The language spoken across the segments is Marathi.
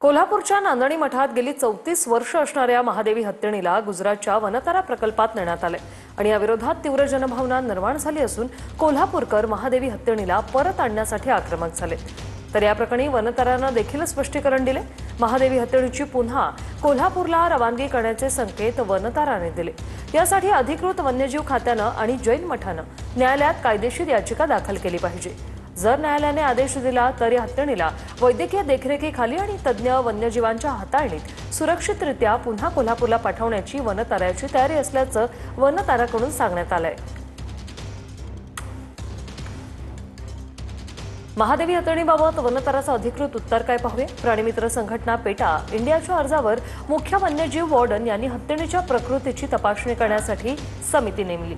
कोल्हापूरच्या नांदणी मठात गेली 34 वर्ष असणाऱ्या महादेवी हत्तीणीला गुजरातच्या वनतारा प्रकल्पात नेण्यात आले आणि या विरोधात तीव्र जनभावना निर्माण झाली असून कोल्हापूरकर महादेवी हत्तीणीला परत आणण्यासाठी आक्रमक झाले। तर या प्रकरणी वनतारानं देखील स्पष्टीकरण दिले। महादेवी हत्तीणीची पुन्हा कोल्हापूरला रवानगी करण्याचे संकेत वनताराने दिले। यासाठी अधिकृत वन्यजीव खात्यानं आणि जैन मठानं न्यायालयात कायदेशीर याचिका दाखल केली पाहिजे। जर न्यायालयाने आदेश दिला तर या हत्तीणीला वैद्यकीय देखरेखीखाली आणि तज्ञ वन्यजीवांच्या हाताळणीत सुरक्षितरित्या पुन्हा कोल्हापूरला पाठवण्याची वनताराची तयारी असल्याचं वनताराकडून सांगण्यात आलंय। महादेवी हत्तीणीबाबत वनताराचं अधिकृत उत्तर काय पाहूया। प्राणीमित्र संघटना पेटा इंडियाच्या अर्जावर मुख्य वन्यजीव वॉर्डन यांनी हत्तीणीच्या प्रकृतीची तपासणी करण्यासाठी समिती नेमली।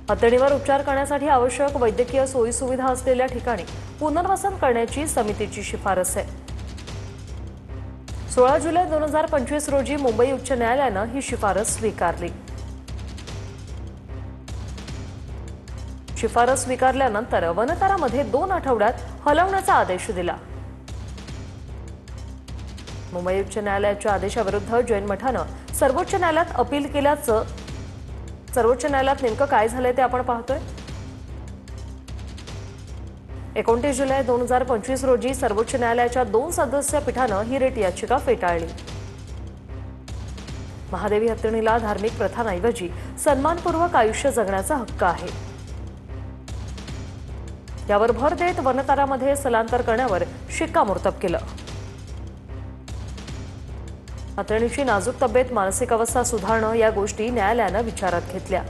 हत्तीणीवर उपचार करण्यासाठी आवश्यक वैद्यकीय सोयीसुविधा असलेल्या ठिकाणी पुनर्वसन करण्याची समितीची शिफारस आहे। 16 जुलै 2025 रोजी मुंबई उच्च न्यायालयानं ही शिफारस स्वीकारली। शिफारस स्वीकारल्यानंतर वनतारामध्ये 2 आठवड्यात हलवण्याचा आदेश दिला। मुंबई उच्च न्यायालयाच्या आदेशाविरुद्ध जैन मठानं सर्वोच्च न्यायालयात अपील केल्याचं सर्वोच्च न्यायालयात नेमकं काय झालंय ते आपण पाहतोय। 29 जुलै 2025 रोजी सर्वोच्च न्यायालयाच्या 2 सदस्य पीठानं ही रिट याचिका फेटाळली। महादेवी हत्तीणीला धार्मिक प्रथांऐवजी सन्मानपूर्वक आयुष्य जगण्याचा हक्क आहे, यावर भर देत वनतारामध्ये स्थलांतर करण्यावर शिक्कामोर्तब केलं। हत्तीणीची नाजूक तब्येत, मानसिक अवस्था सुधारणं या गोष्टी न्यायालयानं विचारात घेतल्या।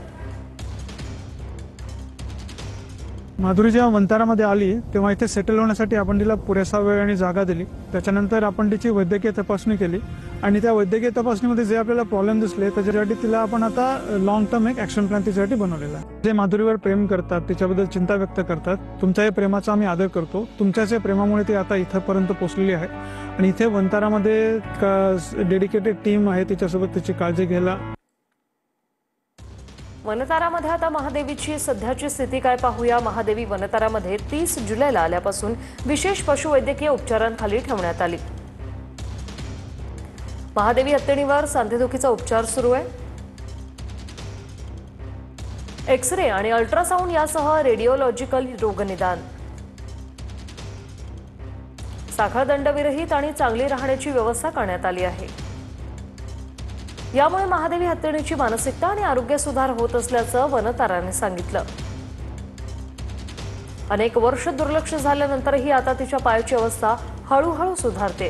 माधुरी जेव्हा वनतारामध्ये आली तेव्हा इथे सेटल होण्यासाठी आपण तिला पुरेसा वेळ आणि जागा दिली। त्याच्यानंतर आपण तिची वैद्यकीय तपासणी केली आणि त्या वैद्यकीय तपासणीमध्ये जे आपल्याला प्रॉब्लेम दिसले त्याच्यासाठी तिला आपण आता लॉंग टर्म एक ॲक्शन प्लॅन तिच्यासाठी बनवलेला आहे। जे माधुरीवर प्रेम करतात, तिच्याबद्दल चिंता व्यक्त करतात, तुमच्या या प्रेमाचा आम्ही आदर करतो। तुमच्याच या प्रेमामुळे ती आता इथपर्यंत पोहोचलेली आहे आणि इथे वनतारामध्ये डेडिकेटेड टीम आहे तिच्यासोबत तिची काळजी घ्यायला। वनतारामध्ये आता महादेवीची सध्याची स्थिती काय पाहूया। महादेवी वनतारामध्ये 30 जुलैला आल्यापासून विशेष पशुवैद्यकीय उपचारांखाली ठेवण्यात आली। महादेवी हत्तीणीवर सांधेदुखीचा उपचार सुरू आहे। एक्स-रे आणि अल्ट्रासाउंड यासह रेडिओलॉजिकल रोगनिदान, साखळदंडविरहित आणि चांगली राहण्याची व्यवस्था करण्यात आली आहे। यामुळे महादेवी हत्तीणीची मानसिकता आणि आरोग्य सुधार होत असल्याचं वनताराने सांगितलं। अनेक वर्ष दुर्लक्ष झाल्यानंतरही आता तिच्या पायाची अवस्था हळूहळू सुधारते।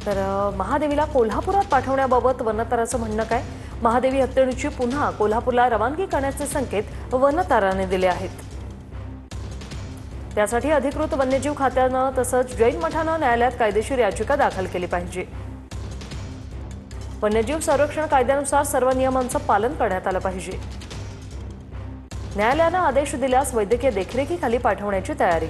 तर महादेवीला कोल्हापुरात पाठवण्याबाबत वनताराचं म्हणणं काय? महादेवी हत्तीणीची पुन्हा कोल्हापूरला रवानगी करण्याचे संकेत वनताराने दिले आहेत। त्यासाठी अधिकृत वन्यजीव खात्यानं तसंच जैन मठानं न्यायालयात कायदेशीर याचिका दाखल केली पाहिजे। वन्यजीव संरक्षण कायद्यानुसार सर्व नियमांचं पालन करण्यात आलं पाहिजे। न्यायालयानं आदेश दिल्यास वैद्यकीय देखरेखीखाली पाठवण्याची तयारी।